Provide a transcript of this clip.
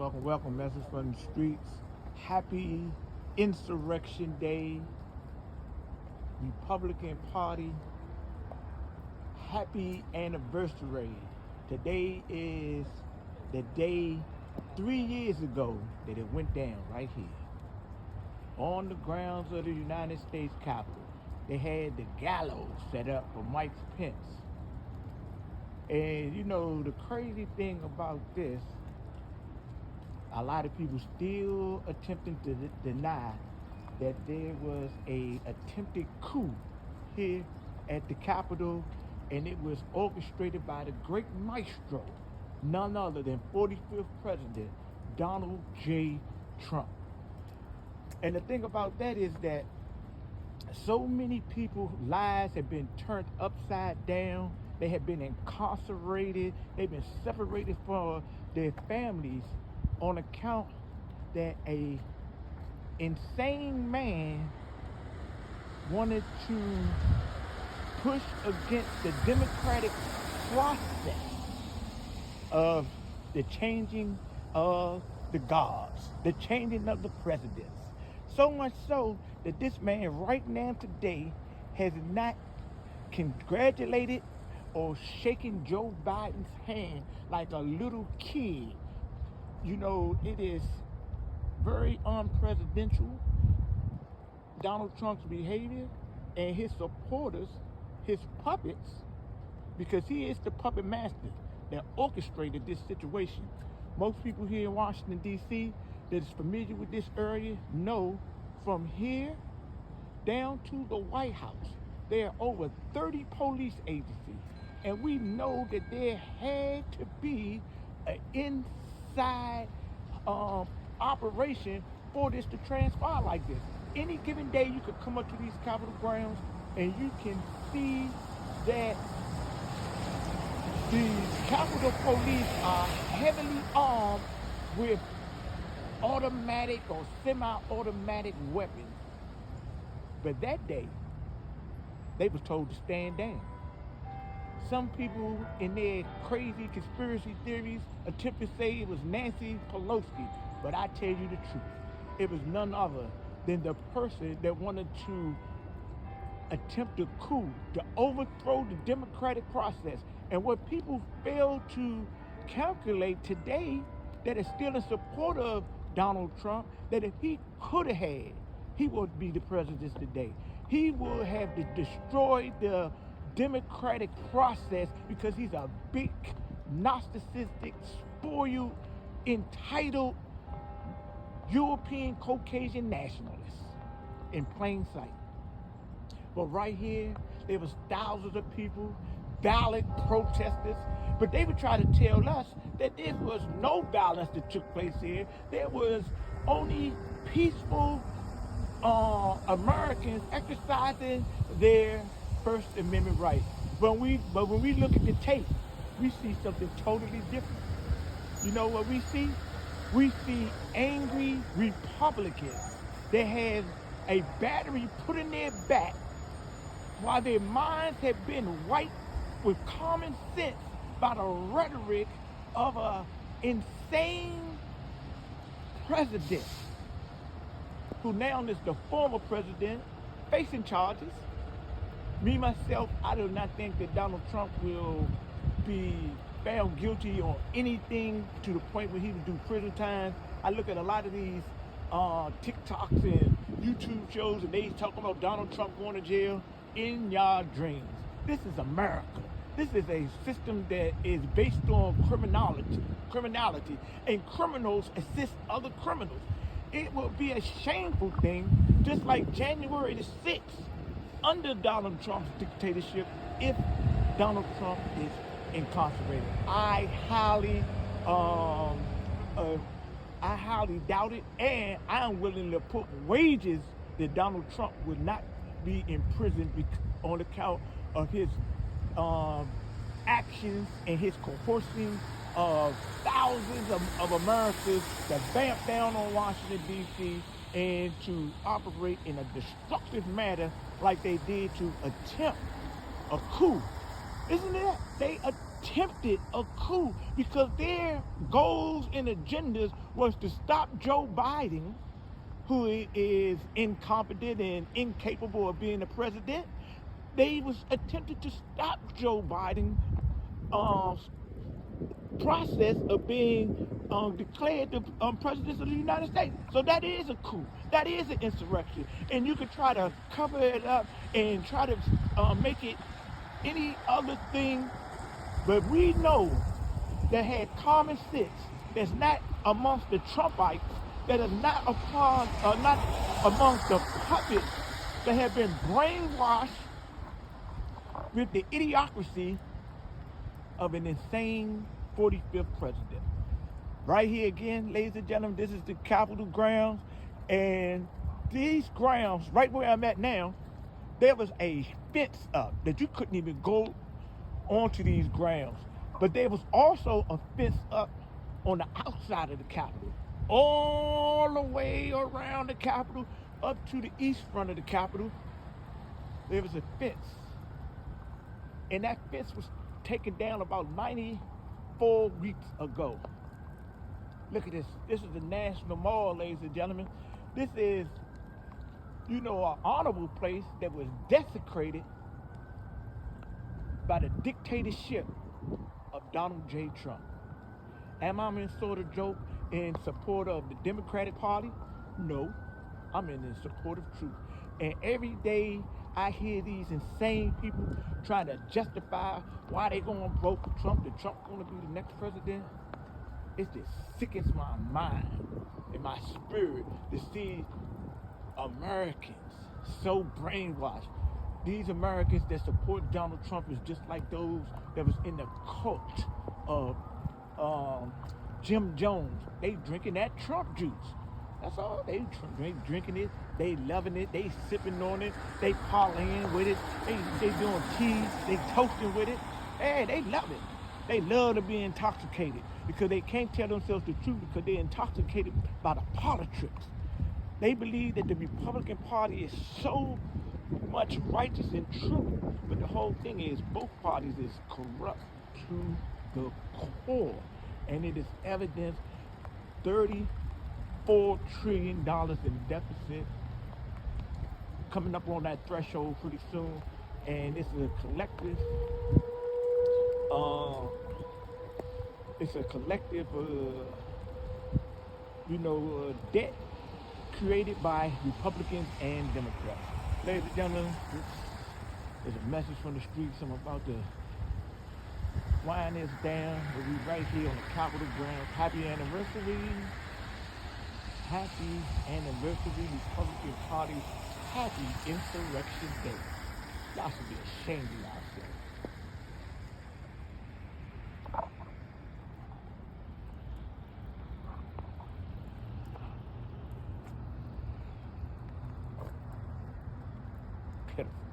Welcome, message from the streets. Happy Insurrection Day, Republican Party. Happy anniversary. Today is the day 3 years ago that it went down right here on the grounds of the United States Capitol. They had the gallows set up for Mike Pence. And you know, the crazy thing about this, a lot of people still attempting to deny that there was a attempted coup here at the Capitol, and it was orchestrated by the great maestro, none other than 45th President Donald J. Trump. And the thing about that is that so many people's lives have been turned upside down. They have been incarcerated. They've been separated from their families on account that a insane man wanted to push against the democratic process of the changing of the guards, the changing of the presidents. So much so that this man right now today has not congratulated or shaken Joe Biden's hand like a little kid. You know, it is very unpresidential, Donald Trump's behavior, and his supporters, his puppets, because he is the puppet master that orchestrated this situation. Most people here in Washington, D.C. that is familiar with this area know from here down to the White House, there are over 30 police agencies. And we know that there had to be an inside operation for this to transpire like this. Any given day you could come up to these Capitol grounds and you can see that the Capitol Police are heavily armed with automatic or semi-automatic weapons. But that day, they was told to stand down. Some people in their crazy conspiracy theories attempt to say it was Nancy Pelosi, but I tell you the truth. It was none other than the person that wanted to attempt a coup, to overthrow the democratic process. And what people fail to calculate today, that is still in support of Donald Trump, that if he could have had, he would be the president today. He would have destroyed the democratic process because he's a big, narcissistic, spoiled, entitled European Caucasian nationalist in plain sight. But right here, there was thousands of people, violent protesters, but they would try to tell us that there was no violence that took place here. There was only peaceful Americans exercising their First Amendment rights. But when we look at the tape, we see something totally different. You know what we see? We see angry Republicans that have a battery put in their back while their minds have been wiped with common sense by the rhetoric of an insane president who now is the former president facing charges. Me, myself, I do not think that Donald Trump will be found guilty on anything to the point where he would do prison time. I look at a lot of these TikToks and YouTube shows, and they talk about Donald Trump going to jail. In your dreams. This is America. This is a system that is based on criminality, and criminals assist other criminals. It would be a shameful thing, just like January the 6th, under Donald Trump's dictatorship, if Donald Trump is incarcerated. I highly doubt it, and I am willing to put wagers that Donald Trump would not be imprisoned on account of his actions and his coercing of thousands of Americans that vamp down on Washington, D.C., and to operate in a destructive manner like they did to attempt a coup. Isn't it? attempted a coup because their goals and agendas was to stop Joe Biden, who is incompetent and incapable of being the president. They was attempted to stop Joe Biden process of being declared the president of the United States. So that is a coup. That is an insurrection. And you could try to cover it up and try to make it any other thing, but we know that had common sense, that's not amongst the Trumpites, that is not not amongst the puppets that have been brainwashed with the idiocracy of an insane 45th president. Right here again, ladies and gentlemen, this is the Capitol grounds, and these grounds, right where I'm at now, there was a fence up that you couldn't even go onto these grounds. But there was also a fence up on the outside of the Capitol, all the way around the Capitol, up to the east front of the Capitol. There was a fence, and that fence was taken down about 94 weeks ago. Look at this. This is the National Mall, ladies and gentlemen. This is, an honorable place that was desecrated by the dictatorship of Donald J. Trump. Am I in sort of joke in support of the Democratic Party? No, I'm in support of truth. And every day I hear these insane people trying to justify why they gonna vote for Trump, that Trump's gonna be the next president. It just sickens my mind and my spirit to see Americans so brainwashed. These Americans that support Donald Trump is just like those that was in the cult of Jim Jones. They drinking that Trump juice. That's all. They drinking it. They loving it. They sipping on it. They parlaying with it. They doing teas. They toasting with it. Hey, they love it. They love to be intoxicated because they can't tell themselves the truth because they're intoxicated by the politics. They believe that the Republican Party is so much righteous and true, but the whole thing is both parties is corrupt to the core, and it is evident. $34 trillion in deficit, coming up on that threshold pretty soon, and it's a collective. Debt created by Republicans and Democrats. Ladies and gentlemen, this is a message from the streets. I'm about to wind this down. We'll be right here on the Capitol grounds. Happy anniversary. Happy anniversary, Republican Party. Happy Insurrection Day. Y'all should be ashamed of yourselves. Pitiful.